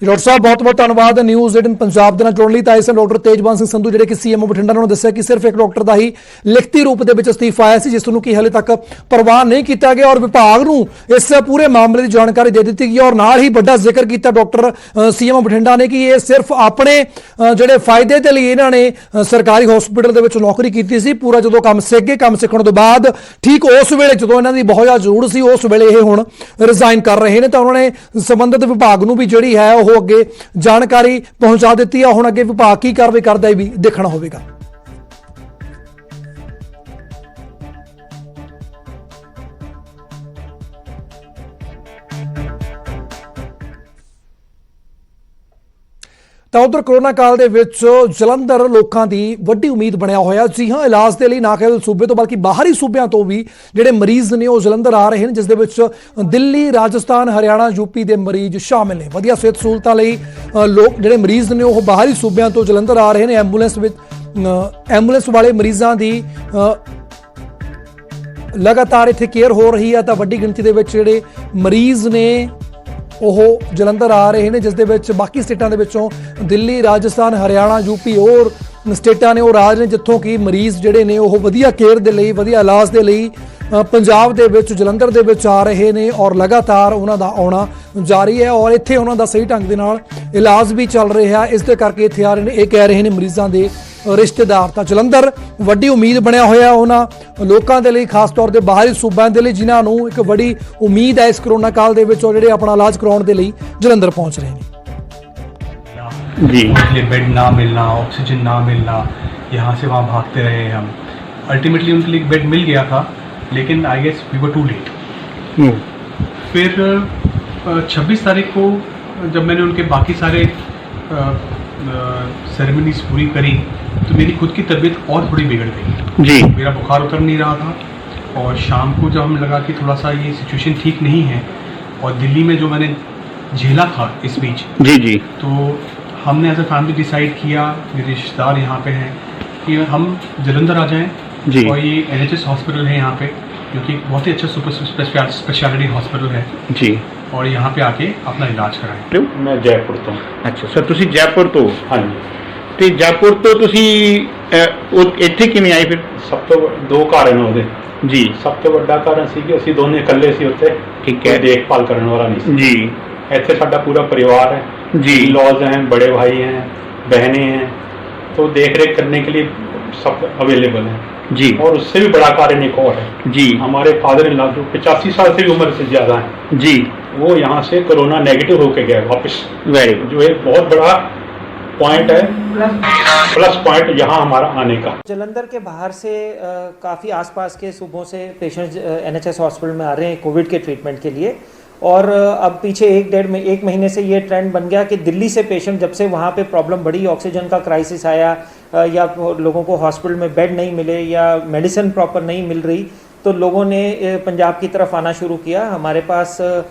ਡਾਕਟਰ ਸਾਹਿਬ ਬਹੁਤ ਬਹੁਤ ਧੰਨਵਾਦ ਨਿਊਜ਼ 18 ਪੰਜਾਬ ਦੇ ਨਾਲ ਜੁੜਨ ਲਈ। ਤਾਂ ਇਸ ਡਾਕਟਰ ਤੇਜਵੰਤ ਸਿੰਘ ਸੰਧੂ ਜਿਹੜੇ ਕਿ ਸੀਐਮਓ ਬਠਿੰਡਾ ਨੇ ਦੱਸਿਆ ਕਿ ਸਿਰਫ ਇੱਕ ਡਾਕਟਰ ਦਾ ਹੀ ਲਿਖਤੀ ਰੂਪ ਦੇ ਵਿੱਚ ਅਸਤੀਫਾ ਆਇਆ ਸੀ, ਜਿਸ ਨੂੰ ਕਿ ਹਾਲੇ ਤੱਕ ਪ੍ਰਵਾਨ ਨਹੀਂ ਕੀਤਾ ਗਿਆ ਔਰ ਵਿਭਾਗ ਨੂੰ ਇਸ ਪੂਰੇ ਮਾਮਲੇ ਦੀ ਜਾਣਕਾਰੀ ਦੇ ਦਿੱਤੀ ਗਈ ਔਰ ਨਾਲ ਹੀ ਵੱਡਾ ਜ਼ਿਕਰ ਕੀਤਾ ਡਾਕਟਰ ਸੀਐਮਓ ਬਠਿੰਡਾ ਨੇ ਕਿ ਇਹ ਸਿਰਫ ਆਪਣੇ ਜਿਹੜੇ ਫਾਇਦੇ ਦੇ ਲਈ ਇਹਨਾਂ ਨੇ ਸਰਕਾਰੀ ਹਸਪੀਟਲ ਦੇ ਵਿੱਚ ਨੌਕਰੀ ਕੀਤੀ ਸੀ। ਪੂਰਾ ਜਦੋਂ ਕੰਮ ਸਿੱਖ ਗਏ, ਕੰਮ ਸਿੱਖਣ ਤੋਂ ਬਾਅਦ ਠੀਕ ਉਸ ਵੇਲੇ ਜਦੋਂ ਇਹਨਾਂ ਦੀ ਬਹੁਤ ਜ਼ਿਆਦਾ ਜ਼ਰੂਰਤ ਸੀ, ਉਸ ਵੇਲੇ ਇਹ ਹੁਣ ਰਿਜ਼ਾਈਨ ਕਰ ਰਹੇ ਨੇ। ਤਾਂ ਉਹਨਾਂ ਨੇ ਸੰਬੰਧਿਤ ਵਿਭਾਗ ਨੂੰ ਵੀ ਜਿਹੜੀ ਹੈ ਉਹ ਅੱਗੇ ਜਾਣਕਾਰੀ ਪਹੁੰਚਾ ਦਿੱਤੀ ਹੈ। ਹੁਣ ਅੱਗੇ ਵਿਭਾਗ ਕੀ ਕਾਰਵਾਈ ਕਰਦਾ ਹੈ ਵੀ ਦੇਖਣਾ ਹੋਵੇਗਾ। ਤਾਂ ਉਧਰ ਕੋਰੋਨਾ ਕਾਲ ਦੇ ਵਿੱਚ ਜਲੰਧਰ ਲੋਕਾਂ ਦੀ ਵੱਡੀ ਉਮੀਦ ਬਣਿਆ ਹੋਇਆ। ਜੀ ਹਾਂ, ਇਲਾਜ ਦੇ ਲਈ ਨਾ ਕੇਵਲ ਸੂਬੇ ਤੋਂ ਬਲਕਿ ਬਾਹਰੀ ਸੂਬਿਆਂ ਤੋਂ ਵੀ ਜਿਹੜੇ ਮਰੀਜ਼ ਨੇ ਉਹ ਜਲੰਧਰ ਆ ਰਹੇ ਨੇ, ਜਿਸ ਦੇ ਵਿੱਚ ਦਿੱਲੀ, ਰਾਜਸਥਾਨ, ਹਰਿਆਣਾ, ਯੂਪੀ ਦੇ ਮਰੀਜ਼ ਸ਼ਾਮਿਲ ਨੇ। ਵਧੀਆ ਸਿਹਤ ਸਹੂਲਤਾਂ ਲਈ ਲੋਕ ਜਿਹੜੇ ਮਰੀਜ਼ ਨੇ ਉਹ ਬਾਹਰੀ ਸੂਬਿਆਂ ਤੋਂ ਜਲੰਧਰ ਆ ਰਹੇ ਨੇ। ਐਂਬੂਲੈਂਸ ਵਾਲੇ ਮਰੀਜ਼ਾਂ ਦੀ ਲਗਾਤਾਰ ਇੱਥੇ ਕੇਅਰ ਹੋ ਰਹੀ ਹੈ। ਤਾਂ ਵੱਡੀ ਗਿਣਤੀ ਦੇ ਵਿੱਚ ਜਿਹੜੇ ਮਰੀਜ਼ ਨੇ ਉਹ ਜਲੰਧਰ ਆ ਰਹੇ ਨੇ, ਜਿਸ ਦੇ ਵਿੱਚ ਬਾਕੀ ਸਟੇਟਾਂ ਦੇ ਵਿੱਚੋਂ ਦਿੱਲੀ, ਰਾਜਸਥਾਨ, ਹਰਿਆਣਾ, ਯੂਪੀ ਹੋਰ ਸਟੇਟਾਂ ਨੇ ਉਹ ਰਾਜ ਨੇ ਜਿੱਥੋਂ ਕਿ ਮਰੀਜ਼ ਜਿਹੜੇ ਨੇ ਉਹ ਵਧੀਆ ਕੇਅਰ ਦੇ ਲਈ, ਵਧੀਆ ਇਲਾਜ ਦੇ ਲਈ ਪੰਜਾਬ ਦੇ ਵਿੱਚ ਜਲੰਧਰ ਦੇ ਵਿੱਚ ਆ ਰਹੇ ਨੇ ਔਰ ਲਗਾਤਾਰ ਉਹਨਾਂ ਦਾ ਆਉਣਾ ਜਾਰੀ ਹੈ ਔਰ ਇੱਥੇ ਉਹਨਾਂ ਦਾ ਸਹੀ ਢੰਗ ਦੇ ਨਾਲ ਇਲਾਜ ਵੀ ਚੱਲ ਰਿਹਾ। ਇਸ ਦੇ ਕਰਕੇ ਇੱਥੇ ਆ ਰਹੇ ਨੇ, ਇਹ ਕਹਿ ਰਹੇ ਨੇ ਮਰੀਜ਼ਾਂ ਦੇ ਰਿਸ਼ਤੇਦਾਰ। ਤਾਂ ਜਲੰਧਰ ਵੱਡੀ ਉਮੀਦ ਬਣਿਆ ਹੋਇਆ ਉਹਨਾਂ ਲੋਕਾਂ ਦੇ ਲਈ, ਖਾਸ ਤੌਰ ਤੇ ਬਾਹਰੀ ਸੂਬਿਆਂ ਦੇ ਲਈ ਜਿਨ੍ਹਾਂ ਨੂੰ ਇੱਕ ਵੱਡੀ ਉਮੀਦ ਹੈ ਇਸ ਕਰੋਨਾ ਕਾਲ ਦੇ ਵਿੱਚ, ਉਹ ਜਿਹੜੇ ਆਪਣਾ ਇਲਾਜ ਕਰਾਉਣ ਦੇ ਲਈ ਜਲੰਧਰ ਪਹੁੰਚ ਰਹੇ ਨੇ। जी, बेड ना मिलना, ऑक्सीजन ना मिलना, यहाँ से वहाँ भागते रहे हम। अल्टीमेटली उनके लिए बेड मिल गया था, लेकिन I guess we were too late. फिर 26 तारीख को जब मैंने उनके बाकी सारे सेरेमनीज पूरी करी तो मेरी खुद की तबीयत और थोड़ी बिगड़ गई जी। मेरा बुखार उतर नहीं रहा था और शाम को जब हम लगा कि थोड़ा सा ये सिचुएशन ठीक नहीं है और दिल्ली में जो मैंने झेला था इस बीच जी, तो हमने एज अ फैमिली डिसाइड किया, मेरे रिश्तेदार यहाँ पे हैं, कि हम जलंधर आ जाएं जी। और ये NHS हॉस्पिटल है यहाँ पे, जो कि बहुत ही अच्छा सुपर स्पेशलिटी हॉस्पिटल है जी, और यहाँ पे आके अपना इलाज कराएं। मैं जयपुर तो। अच्छा सर, ਤੁਸੀਂ ਜੈਪੁਰ ਤੋਂ? हाँ जी। ਤੇ ਜੈਪੁਰ ਤੋਂ ਤੁਸੀਂ ਇੱਥੇ ਕਿਵੇਂ ਆਏ ਫਿਰ? ਸਭ ਤੋਂ 2 ਕਾਰਨ ਉਹਦੇ ਜੀ। ਸਭ ਤੋਂ ਵੱਡਾ ਕਾਰਨ ਸੀ ਕਿ ਅਸੀਂ ਦੋਨੇ ਇਕੱਲੇ ਸੀ ਉੱਥੇ, ਠੀਕ ਹੈ, ਕੋਈ ਦੇਖਭਾਲ ਕਰਨ ਵਾਲਾ ਨਹੀਂ ਸੀ ਜੀ। ਇੱਥੇ ਸਾਡਾ ਪੂਰਾ ਪਰਿਵਾਰ है जी, लॉज हैं, बड़े भाई हैं, बहनें हैं, तो देख रेख करने के लिए सब अवेलेबल हैं जी। और उससे भी बड़ा कारण एक और है जी, हमारे फादर इन लॉ जो 85 साल से भी उम्र से ज़्यादा हैं जी, वो यहाँ से कोरोना नेगेटिव होके गए वापस। वेरी जो एक बहुत बड़ा पॉइंट है, प्लस पॉइंट यहाँ हमारा आने का। जलंधर के बाहर से काफ़ी आसपास के सूबों से पेशेंट्स NHS हॉस्पिटल में आ रहे हैं कोविड के ट्रीटमेंट के लिए। और अब पीछे 1 महीने से ये ट्रेंड बन गया कि दिल्ली से पेशेंट, जब से वहाँ पे प्रॉब्लम बढ़ी, ऑक्सीजन का क्राइसिस आया या लोगों को हॉस्पिटल में बेड नहीं मिले या मेडिसिन प्रॉपर नहीं मिल रही, तो लोगों ने पंजाब की तरफ आना शुरू किया। हमारे पास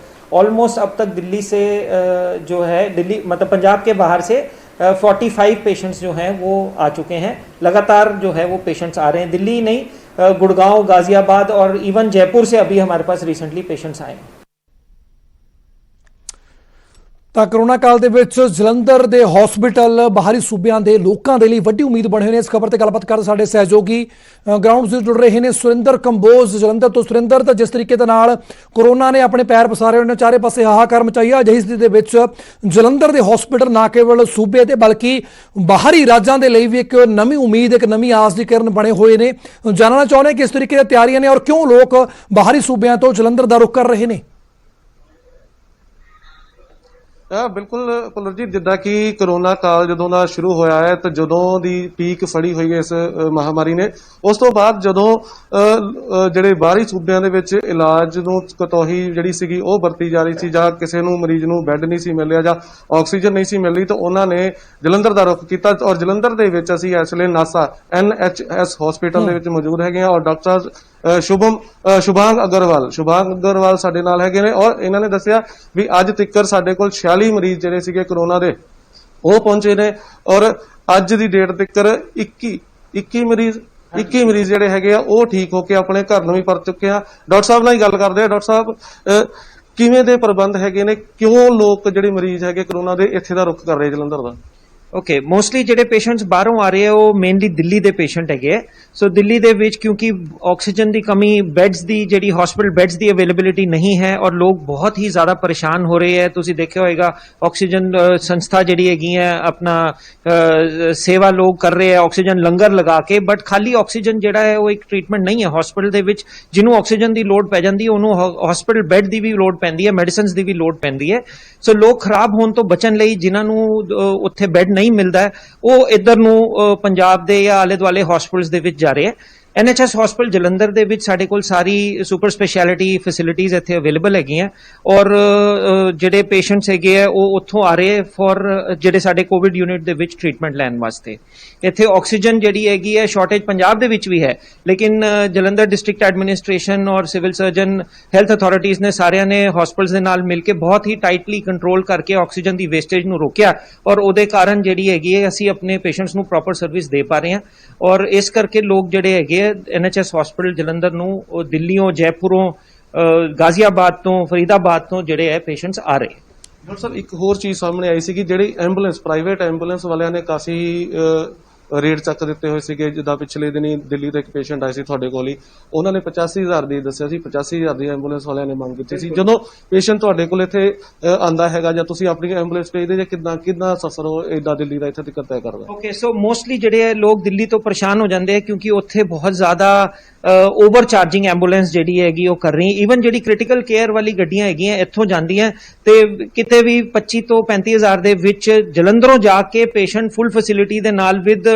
ऑलमोस्ट अब तक दिल्ली से जो है, दिल्ली मतलब पंजाब के बाहर से 45 पेशेंट्स जो हैं वो आ चुके हैं। लगातार जो है वो पेशेंट्स आ रहे हैं, दिल्ली नहीं, गुड़गांव, गाज़ियाबाद और इवन जयपुर से अभी हमारे पास रिसेंटली पेशेंट्स आए हैं। ਤਾਂ ਕਰੋਨਾ ਕਾਲ ਦੇ ਵਿੱਚ ਜਲੰਧਰ ਦੇ ਹਸਪੀਟਲ ਬਾਹਰੀ ਸੂਬਿਆਂ ਦੇ ਲੋਕਾਂ ਦੇ ਲਈ ਵੱਡੀ ਉਮੀਦ ਬਣੇ ਹੋਏ ਨੇ। ਇਸ ਖਬਰ ਤੇ ਗੱਲਬਾਤ ਕਰ ਸਾਡੇ ਸਹਿਯੋਗੀ ਗਰਾਊਂਡ ਜ਼ੀਰੋ ਜੁੜ ਰਹੇ ਨੇ ਸੁਰਿੰਦਰ ਕੰਬੋਜ ਜਲੰਧਰ ਤੋਂ। ਸੁਰਿੰਦਰ, ਤਾਂ ਜਿਸ ਤਰੀਕੇ ਦੇ ਨਾਲ ਕਰੋਨਾ ਨੇ ਆਪਣੇ ਪੈਰ ਪਸਾਰੇ ਹੋਏ ਨੇ, ਚਾਰੇ ਪਾਸੇ ਹਾਹਾਕਾਰ ਮਚਾਈ ਆ, ਅਜਿਹੀ ਸਥਿਤੀ ਦੇ ਵਿੱਚ ਜਲੰਧਰ ਦੇ ਹਸਪੀਟਲ ਨਾ ਕੇਵਲ ਸੂਬੇ ਤੇ ਬਲਕਿ ਬਾਹਰੀ ਰਾਜਾਂ ਦੇ ਲਈ ਵੀ ਇੱਕ ਨਵੀਂ ਉਮੀਦ, ਇੱਕ ਨਵੀਂ ਆਸ ਦੀ ਕਿਰਨ ਬਣੇ ਹੋਏ ਨੇ। ਜਾਣਨਾ ਚਾਹੁੰਦੇ ਕਿ ਇਸ ਤਰੀਕੇ ਦੀਆਂ ਤਿਆਰੀਆਂ ਨੇ ਔਰ ਕਿਉਂ ਲੋਕ ਬਾਹਰੀ ਸੂਬਿਆਂ ਤੋਂ ਜਲੰਧਰ ਦਾ ਰੁਖ ਕਰ ਰਹੇ ਨੇ। ਬਿਲਕੁਲ ਭੁੱਲਰ ਜੀ, ਜਿੱਦਾਂ ਕਿ ਕਰੋਨਾ ਕਾਲ ਜਦੋਂ ਦਾ ਸ਼ੁਰੂ ਹੋਇਆ ਹੈ ਤੇ ਜਦੋਂ ਦੀ ਪੀਕ ਫੜੀ ਹੋਈ ਹੈ ਇਸ ਮਹਾਮਾਰੀ ਨੇ, ਉਸ ਤੋਂ ਬਾਅਦ ਜਦੋਂ ਜਿਹੜੇ ਬਾਹਰੀ ਸੂਬਿਆਂ ਦੇ ਵਿੱਚ ਇਲਾਜ ਨੂੰ ਕਤੌਹੀ ਜਿਹੜੀ ਸੀਗੀ ਉਹ ਵਰਤੀ ਜਾ ਰਹੀ ਸੀ, ਜਾਂ ਕਿਸੇ ਨੂੰ ਮਰੀਜ਼ ਨੂੰ ਬੈੱਡ ਨਹੀਂ ਸੀ ਮਿਲਿਆ ਜਾਂ ਆਕਸੀਜਨ ਨਹੀਂ ਸੀ ਮਿਲ ਰਹੀ, ਤਾਂ ਉਹਨਾਂ ਨੇ ਜਲੰਧਰ ਦਾ ਰੁਖ ਕੀਤਾ। ਔਰ ਜਲੰਧਰ ਦੇ ਵਿੱਚ ਅਸੀਂ ਇਸ ਵੇਲੇ ਨਾਸਾ NHS ਹਸਪੀਟਲ ਦੇ ਵਿੱਚ ਮੌਜੂਦ ਹੈਗੇ ਹਾਂ, ਔਰ ਡਾਕਟਰ ਸ਼ੁਭਾਂਗ ਅਗਰਵਾਲ ਸਾਡੇ ਨਾਲ ਹੈਗੇ ਨੇ, ਔਰ ਇਹਨਾਂ ਨੇ ਦੱਸਿਆ ਵੀ ਅੱਜ ਤੱਕ ਸਾਡੇ ਕੋਲ 46 ਮਰੀਜ਼ ਜਿਹੜੇ ਸੀਗੇ ਕਰੋਨਾ ਦੇ ਉਹ ਪਹੁੰਚੇ ਨੇ, ਔਰ ਅੱਜ ਦੀ ਡੇਟ ਤੱਕ 21 ਮਰੀਜ਼ ਜਿਹੜੇ ਹੈਗੇ ਆ ਉਹ ਠੀਕ ਹੋ ਕੇ ਆਪਣੇ ਘਰ ਨੂੰ ਵੀ ਪਰਤ ਚੁੱਕੇ ਆ। ਡਾਕਟਰ ਸਾਹਿਬ ਨਾਲ ਹੀ ਗੱਲ ਕਰਦੇ ਆ। ਡਾਕਟਰ ਸਾਹਿਬ, ਕਿਵੇਂ ਦੇ ਪ੍ਰਬੰਧ ਹੈਗੇ ਨੇ, ਕਿਉਂ ਲੋਕ ਜਿਹੜੇ ਮਰੀਜ਼ ਹੈਗੇ ਕਰੋਨਾ ਦੇ ਇੱਥੇ ਦਾ ਰੁਖ ਕਰ ਰਹੇ ਜਲੰਧਰ ਦਾ? ਓਕੇ, ਮੋਸਟਲੀ ਜਿਹੜੇ ਪੇਸ਼ੈਂਟਸ ਬਾਹਰੋਂ ਆ ਰਹੇ ਆ ਉਹ ਮੇਨਲੀ ਦਿੱਲੀ ਦੇ ਪੇਸ਼ੈਂਟ ਹੈਗੇ ਆ। ਸੋ ਦਿੱਲੀ ਦੇ ਵਿੱਚ ਕਿਉਂਕਿ ਆਕਸੀਜਨ ਦੀ ਕਮੀ, ਬੈੱਡਸ ਦੀ ਜਿਹੜੀ ਹਸਪੀਟਲ ਬੈੱਡਸ ਦੀ ਅਵੇਲੇਬਿਲਿਟੀ ਨਹੀਂ ਹੈ, ਔਰ ਲੋਕ ਬਹੁਤ ਹੀ ਜ਼ਿਆਦਾ ਪਰੇਸ਼ਾਨ ਹੋ ਰਹੇ ਹੈ। ਤੁਸੀਂ ਦੇਖਿਆ ਹੋਏਗਾ ਆਕਸੀਜਨ ਸੰਸਥਾ ਜਿਹੜੀ ਹੈਗੀ ਹੈ ਆਪਣਾ ਸੇਵਾ ਲੋਕ ਕਰ ਰਹੇ ਹੈ ਆਕਸੀਜਨ ਲੰਗਰ ਲਗਾ ਕੇ, ਬਟ ਖਾਲੀ ਆਕਸੀਜਨ ਜਿਹੜਾ ਹੈ ਉਹ ਇੱਕ ਟ੍ਰੀਟਮੈਂਟ ਨਹੀਂ ਹੈ ਹਸਪੀਟਲ ਦੇ ਵਿੱਚ। ਜਿਹਨੂੰ ਆਕਸੀਜਨ ਦੀ ਲੋੜ ਪੈ ਜਾਂਦੀ ਹੈ ਉਹਨੂੰ ਹਸਪੀਟਲ ਬੈੱਡ ਦੀ ਵੀ ਲੋੜ ਪੈਂਦੀ ਹੈ, ਮੈਡੀਸਿਨਸ ਦੀ ਵੀ ਲੋੜ ਪੈਂਦੀ ਹੈ। ਸੋ ਲੋਕ ਖਰਾਬ ਹੋਣ ਤੋਂ ਬਚਣ ਲਈ ਜਿਨ੍ਹਾਂ ਨੂੰ ਉੱਥੇ ਬੈੱਡ ਨਹੀਂ ਮਿਲਦਾ ਉਹ ਇੱਧਰ ਨੂੰ ਪੰਜਾਬ ਦੇ ਜਾਂ ਆਲੇ ਦੁਆਲੇ ਹਸਪੀਟਲਸ ਦੇ ਵਿੱਚ ਜਾ ਰਹੇ ਹੈ। NHS ਹਸਪੀਟਲ ਜਲੰਧਰ ਦੇ ਵਿੱਚ ਸਾਡੇ ਕੋਲ ਸਾਰੀ ਸੁਪਰ ਸਪੈਸ਼ਲਿਟੀ ਫੈਸਿਲਿਟੀਜ਼ ਇੱਥੇ ਅਵੇਲੇਬਲ ਹੈਗੀਆਂ, ਔਰ ਜਿਹੜੇ ਪੇਸ਼ੈਂਟਸ ਹੈਗੇ ਆ ਉਹ ਉੱਥੋਂ ਆ ਰਹੇ ਫॉर ਜਿਹੜੇ ਸਾਡੇ ਕੋਵਿਡ ਯੂਨਿਟ ਦੇ ਵਿੱਚ ਟ੍ਰੀਟਮੈਂਟ ਲੈਣ ਵਾਸਤੇ। ਇੱਥੇ ਆਕਸੀਜਨ ਜਿਹੜੀ ਹੈਗੀ ਹੈ ਸ਼ਾਰਟੇਜ ਪੰਜਾਬ ਦੇ ਵਿੱਚ ਵੀ ਹੈ, ਲੇਕਿਨ ਜਲੰਧਰ ਡਿਸਟ੍ਰਿਕਟ ਐਡਮਿਨਿਸਟ੍ਰੇਸ਼ਨ ਔਰ ਸਿਵਲ ਸਰਜਨ ਹੈਲਥ ਅਥਾਰਟੀਜ਼ ਨੇ ਸਾਰਿਆਂ ਨੇ ਹਸਪੀਟਲਸ ਦੇ ਨਾਲ ਮਿਲ ਕੇ ਬਹੁਤ ਹੀ ਟਾਈਟਲੀ ਕੰਟਰੋਲ ਕਰਕੇ ਆਕਸੀਜਨ ਦੀ ਵੇਸਟੇਜ ਨੂੰ ਰੋਕਿਆ, ਔਰ ਉਹਦੇ ਕਾਰਨ ਜਿਹੜੀ ਹੈਗੀ ਹੈ ਅਸੀਂ ਆਪਣੇ ਪੇਸ਼ੈਂਟਸ ਨੂੰ ਪ੍ਰੋਪਰ ਸਰਵਿਸ ਦੇ ਪਾ ਰਹੇ ਹਾਂ। ਔਰ ਇਸ ਕਰਕੇ ਲੋਕ ਜਿਹੜੇ ਹੈਗੇ NHS ਹਸਪੀਟਲ ਜਲੰਧਰ ਨੂੰ ਦਿੱਲੀੋਂ, ਜੈਪੁਰੋਂ, ਗਾਜ਼ੀਆਬਾਦ ਤੋਂ, ਫਰੀਦਾਬਾਦ ਤੋਂ ਜਿਹੜੇ ਹੈ ਪੇਸ਼ੈਂਟਸ ਆ ਰਹੇ। ਡਾਕਟਰ ਸਾਹਿਬ, ਇੱਕ ਹੋਰ ਚੀਜ਼ ਸਾਹਮਣੇ ਆਈ ਸੀ ਕਿ ਜਿਹੜੀ ਐਂਬੂਲੈਂਸ, ਪ੍ਰਾਈਵੇਟ ਐਂਬੂਲੈਂਸ ਵਾਲਿਆਂ ਨੇ ਕਾਫੀ ਰੇਟ ਚੱਕ ਦਿੱਤੇ ਹੋਏ ਸੀਗੇ। ਜਿੱਦਾਂ ਪਿਛਲੇ ਦਿਨੀ ਦਿੱਲੀ ਤੋਂ ਇੱਕ ਪੇਸ਼ੈਂਟ ਆਏ ਸੀ ਤੁਹਾਡੇ ਕੋਲ ਹੀ, ਉਹਨਾਂ ਨੇ 85,000 ਦੀ ਦੱਸਿਆ ਸੀ, 85,000 ਦੀ ਐਂਬੂਲੈਂਸ ਵਾਲਿਆਂ ਨੇ ਮੰਗ ਕੀਤੀ ਸੀ। ਜਦੋਂ ਪੇਸ਼ੈਂਟ ਤੁਹਾਡੇ ਕੋਲ ਇੱਥੇ ਆਂਦਾ ਹੈਗਾ ਜਾਂ ਤੁਸੀਂ ਆਪਣੀ ਐਂਬੂਲੈਂਸ ਭੇਜਦੇ ਜਾਂ ਕਿੱਦਾਂ ਸਫ਼ਰ ਏਦਾਂ ਦਿੱਲੀ ਦਾ ਇੱਥੇ ਤੱਕ ਤੈਅ ਕਰਦਾ? ਓਕੇ, ਸੋ ਮੋਸਟਲੀ ਜਿਹੜੇ ਹੈ ਲੋਕ ਦਿੱਲੀ ਤੋਂ ਪਰੇਸ਼ਾਨ ਹੋ ਜਾਂਦੇ ਆ ਕਿਉਂਕਿ ਉੱਥੇ ਬਹੁਤ ਜ਼ਿਆਦਾ ਓਵਰ ਚਾਰਜਿੰਗ ਐਂਬੂਲੈਂਸ ਜਿਹੜੀ ਹੈਗੀ ਉਹ ਕਰ ਰਹੀ। ਈਵਨ ਜਿਹੜੀ ਕ੍ਰਿਟੀਕਲ ਕੇਅਰ ਵਾਲੀ ਗੱਡੀਆਂ ਹੈਗੀਆਂ ਇੱਥੋਂ ਜਾਂਦੀਆਂ ਤੇ ਕਿਤੇ ਵੀ 25 ਤੋਂ 35,000 ਦੇ ਵਿੱਚ ਜਲੰਧਰੋਂ ਜਾ ਕੇ ਪੇਸ਼ੈਂਟ ਫੁੱਲ ਫੈਸਿਲਿਟੀ ਦੇ ਨਾਲ ਵਿਦ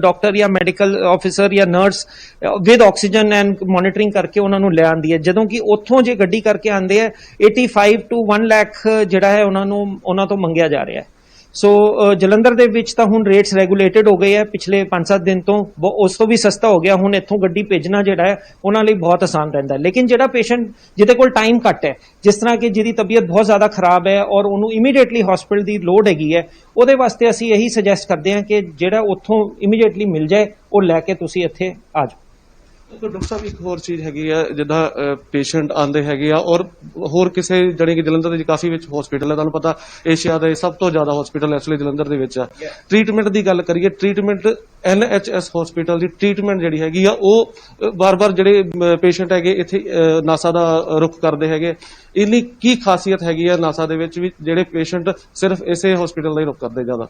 ਡਾਕਟਰ ਜਾਂ ਮੈਡੀਕਲ ਆਫਿਸਰ ਜਾਂ nurse with oxygen and monitoring ਕਰਕੇ ਉਹਨਾਂ ਨੂੰ ਲੈ ਆਉਂਦੀ ਹੈ, ਜਦੋਂ ਕਿ ਉੱਥੋਂ ਜੇ ਗੱਡੀ ਕਰਕੇ ਆਉਂਦੇ ਆ 85 to 1 ਲੱਖ ਜਿਹੜਾ ਹੈ ਉਹਨਾਂ ਤੋਂ ਮੰਗਿਆ ਜਾ ਰਿਹਾ ਹੈ। ਸੋ ਜਲੰਧਰ ਦੇ ਵਿੱਚ ਤਾਂ ਹੁਣ ਰੇਟਸ ਰੈਗੂਲੇਟਡ ਹੋ ਗਏ ਆ ਪਿਛਲੇ 5-7 ਦਿਨ ਤੋਂ, ਉਸ ਤੋਂ ਵੀ ਸਸਤਾ ਹੋ ਗਿਆ। ਹੁਣ ਇੱਥੋਂ ਗੱਡੀ ਭੇਜਣਾ ਜਿਹੜਾ ਹੈ ਉਹਨਾਂ ਲਈ ਬਹੁਤ ਆਸਾਨ ਰਹਿੰਦਾ ਹੈ। ਲੇਕਿਨ ਜਿਹੜਾ ਪੇਸ਼ੈਂਟ ਜਿਹਦੇ ਕੋਲ ਟਾਈਮ ਘੱਟ ਹੈ, ਜਿਸ ਤਰ੍ਹਾਂ ਕਿ ਜਿਹਦੀ ਤਬੀਅਤ ਬਹੁਤ ਜ਼ਿਆਦਾ ਖਰਾਬ ਹੈ ਔਰ ਉਹਨੂੰ ਇਮੀਡੀਏਟਲੀ ਹਸਪੀਟਲ ਦੀ ਲੋੜ ਹੈਗੀ ਹੈ, ਉਹਦੇ ਵਾਸਤੇ ਅਸੀਂ ਇਹੀ ਸੁਜੈਸਟ ਕਰਦੇ ਹਾਂ ਕਿ ਜਿਹੜਾ ਉੱਥੋਂ ਇਮੀਡੀਏਟਲੀ ਮਿਲ ਜਾਏ ਉਹ ਲੈ ਕੇ ਤੁਸੀਂ ਇੱਥੇ ਆ ਜਾਓ। ਡਾਕਟਰ ਸਾਹਿਬ, ਇੱਕ ਹੋਰ ਚੀਜ਼ ਹੈਗੀ ਆ, ਜਿੱਦਾਂ ਪੇਸ਼ੈਂਟ ਆਉਂਦੇ ਹੈਗੇ ਆ ਔਰ ਹੋਰ ਕਿਸੇ ਜਾਣੀ ਕਿ ਜਲੰਧਰ ਦੇ ਵਿੱਚ ਕਾਫੀ ਵਿੱਚ ਹਸਪੀਟਲ ਹੈ, ਤੁਹਾਨੂੰ ਪਤਾ ਏਸ਼ੀਆ ਦੇ ਸਭ ਤੋਂ ਜ਼ਿਆਦਾ ਹਸਪੀਟਲ ਇਸ ਵੇਲੇ ਜਲੰਧਰ ਦੇ ਵਿੱਚ ਆ। ਟ੍ਰੀਟਮੈਂਟ ਦੀ ਗੱਲ ਕਰੀਏ, ਟ੍ਰੀਟਮੈਂਟ NHS ਹਸਪੀਟਲ ਦੀ ਟ੍ਰੀਟਮੈਂਟ ਜਿਹੜੀ ਹੈਗੀ ਆ ਉਹ ਬਾਰ-ਬਾਰ ਜਿਹੜੇ ਪੇਸ਼ੈਂਟ ਹੈਗੇ ਇੱਥੇ ਨਾਸਾ ਦਾ ਰੁਖ ਕਰਦੇ ਹੈਗੇ, ਇਹਦੀ ਕੀ ਖਾਸੀਅਤ ਹੈਗੀ ਆ ਨਾਸਾ ਦੇ ਵਿੱਚ ਵੀ ਜਿਹੜੇ ਪੇਸ਼ੈਂਟ ਸਿਰਫ ਇਸੇ ਹਸਪੀਟਲ ਦਾ ਹੀ ਰੁਖ ਕਰਦੇ ਜ਼ਿਆਦਾ?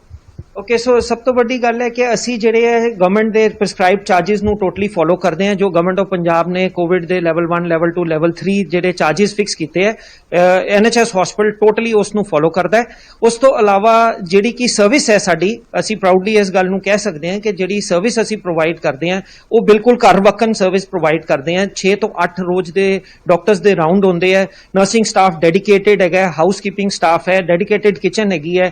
ਓਕੇ, ਸੋ ਸਭ ਤੋਂ ਵੱਡੀ ਗੱਲ ਹੈ ਕਿ ਅਸੀਂ ਜਿਹੜੇ ਹੈ ਗਵਰਨਮੈਂਟ ਦੇ ਪ੍ਰਿਸਕ੍ਰਾਈਬਡ ਚਾਰजेस ਨੂੰ ਟੋਟਲੀ ਫੋਲੋ ਕਰਦੇ ਹਾਂ। ਜੋ ਗਵਰਨਮੈਂਟ ਆਫ ਪੰਜਾਬ ਨੇ ਕੋਵਿਡ ਦੇ ਲੈਵਲ 1, ਲੈਵਲ 2, ਲੈਵਲ 3 ਜਿਹੜੇ ਚਾਰजेस ਫਿਕਸ ਕੀਤੇ ਹੈ, NHS ਹਸਪੀਟਲ ਟੋਟਲੀ ਉਸ ਨੂੰ ਫੋਲੋ ਕਰਦਾ ਹੈ। ਉਸ ਤੋਂ ਇਲਾਵਾ ਜਿਹੜੀ ਕਿ ਸਰਵਿਸ ਹੈ ਸਾਡੀ, ਅਸੀਂ ਪ੍ਰਾਊਡਲੀ ਇਸ ਗੱਲ ਨੂੰ ਕਹਿ ਸਕਦੇ ਹਾਂ ਕਿ ਜਿਹੜੀ ਸਰਵਿਸ ਅਸੀਂ ਪ੍ਰੋਵਾਈਡ ਕਰਦੇ ਹਾਂ ਉਹ ਬਿਲਕੁਲ ਘਰ ਵਕਨ ਸਰਵਿਸ ਪ੍ਰੋਵਾਈਡ ਕਰਦੇ ਹਾਂ। 6 ਤੋਂ 8 ਰੋਜ਼ ਦੇ ਡਾਕਟਰਸ ਦੇ ਰਾਉਂਡ ਹੁੰਦੇ ਹੈ, ਨਰਸਿੰਗ ਸਟਾਫ ਡੈਡੀਕੇਟਿਡ ਹੈਗਾ, ਹਾਊਸਕੀਪਿੰਗ ਸਟਾਫ ਹੈ, ਡੈਡੀਕੇਟਿਡ ਕਿਚਨ ਹੈਗੀ ਹੈ,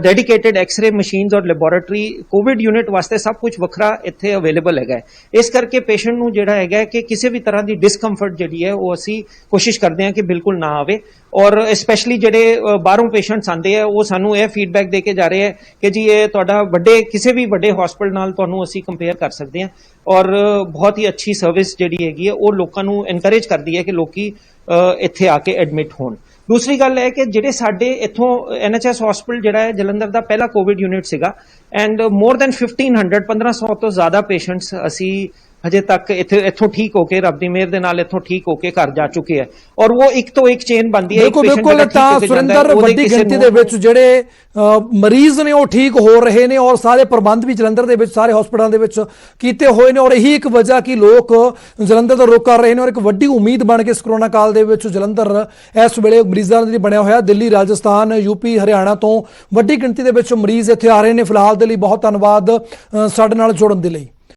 ਡੈਡੀਕੇਟਿਡ ਐਕਸ-ਰੇ ਮਸ਼ੀਨ ਔਰ ਲੈਬੋਰੇਟਰੀ, ਕੋਵਿਡ ਯੂਨਿਟ ਵਾਸਤੇ ਸਭ ਕੁਝ ਵੱਖਰਾ ਇੱਥੇ ਅਵੇਲੇਬਲ ਹੈਗਾ। ਇਸ ਕਰਕੇ ਪੇਸ਼ੈਂਟ ਨੂੰ ਜਿਹੜਾ ਹੈਗਾ ਕਿ ਕਿਸੇ ਵੀ ਤਰ੍ਹਾਂ ਦੀ ਡਿਸਕੰਫਰਟ ਜਿਹੜੀ ਹੈ ਉਹ ਅਸੀਂ ਕੋਸ਼ਿਸ਼ ਕਰਦੇ ਹਾਂ ਕਿ ਬਿਲਕੁਲ ਨਾ ਆਵੇ। ਔਰ ਸਪੈਸ਼ਲੀ ਜਿਹੜੇ ਬਾਹਰੋਂ ਪੇਸ਼ੈਂਟਸ ਆਉਂਦੇ ਆ ਉਹ ਸਾਨੂੰ ਇਹ ਫੀਡਬੈਕ ਦੇ ਕੇ ਜਾ ਰਹੇ ਹੈ ਕਿ ਜੀ ਇਹ ਤੁਹਾਡਾ ਕਿਸੇ ਵੀ ਵੱਡੇ ਹਸਪੀਟਲ ਨਾਲ ਤੁਹਾਨੂੰ ਅਸੀਂ ਕੰਪੇਅਰ ਕਰ ਸਕਦੇ ਹਾਂ, ਔਰ ਬਹੁਤ ਹੀ ਅੱਛੀ ਸਰਵਿਸ ਜਿਹੜੀ ਹੈਗੀ ਹੈ ਉਹ ਲੋਕਾਂ ਨੂੰ ਐਨਕਰੇਜ ਕਰਦੀ ਹੈ ਕਿ ਲੋਕੀ ਇੱਥੇ ਆ ਕੇ ਐਡਮਿਟ ਹੋਣ। ਦੂਸਰੀ ਗੱਲ ਹੈ ਕਿ ਜਿਹੜੇ ਸਾਡੇ ਇੱਥੋਂ NHS ਹਸਪੀਟਲ ਜਿਹੜਾ ਹੈ ਜਲੰਧਰ ਦਾ ਪਹਿਲਾ ਕੋਵਿਡ ਯੂਨਿਟ ਸੀਗਾ, ਐਂਡ ਮੋਰ ਦੈਨ 1500 ਤੋਂ ਜ਼ਿਆਦਾ ਪੇਸ਼ੈਂਟਸ ਅਸੀਂ ਹਜੇ ਤੱਕ ਇੱਥੋਂ ਠੀਕ ਹੋ ਕੇ, ਰੱਬ ਦੀ ਮਿਹਰ ਦੇ ਨਾਲ ਇੱਥੋਂ ਠੀਕ ਹੋ ਕੇ ਘਰ ਜਾ ਚੁੱਕੇ ਹੈ। ਔਰ ਉਹ ਇੱਕ ਤੋਂ ਇੱਕ ਚੇਨ ਬਣਦੀ ਹੈ। ਬਿਲਕੁਲ ਤਾਂ ਸੁਰਿੰਦਰ, ਵੱਡੀ ਗਿਣਤੀ ਦੇ ਵਿੱਚ ਜਿਹੜੇ ਮਰੀਜ਼ ਨੇ ਉਹ ਠੀਕ ਹੋ ਰਹੇ ਨੇ ਔਰ ਸਾਰੇ ਪ੍ਰਬੰਧ ਵੀ ਜਲੰਧਰ ਦੇ ਵਿੱਚ ਸਾਰੇ ਹਸਪਤਾਲਾਂ ਦੇ ਵਿੱਚ ਕੀਤੇ ਹੋਏ ਨੇ ਔਰ ਇਹੀ ਇੱਕ ਵਜ੍ਹਾ ਕਿ ਲੋਕ ਜਲੰਧਰ ਦਾ ਰੁਖ ਕਰ ਰਹੇ ਨੇ ਔਰ ਇੱਕ ਵੱਡੀ ਉਮੀਦ ਬਣ ਕੇ ਇਸ ਕਰੋਨਾ ਕਾਲ ਦੇ ਵਿੱਚ ਜਲੰਧਰ ਇਸ ਵੇਲੇ ਮਰੀਜ਼ਾਂ ਦੇ ਲਈ ਬਣਿਆ ਹੋਇਆ। ਦਿੱਲੀ, ਰਾਜਸਥਾਨ, ਯੂਪੀ, ਹਰਿਆਣਾ ਤੋਂ ਵੱਡੀ ਗਿਣਤੀ ਦੇ ਵਿੱਚ ਮਰੀਜ਼ ਇੱਥੇ ਆ ਰਹੇ ਨੇ। ਫਿਲਹਾਲ ਦੇ ਲਈ ਬਹੁਤ ਧੰਨਵਾਦ ਸਾਡੇ ਨਾਲ ਜੁੜਨ ਦੇ ਲਈ।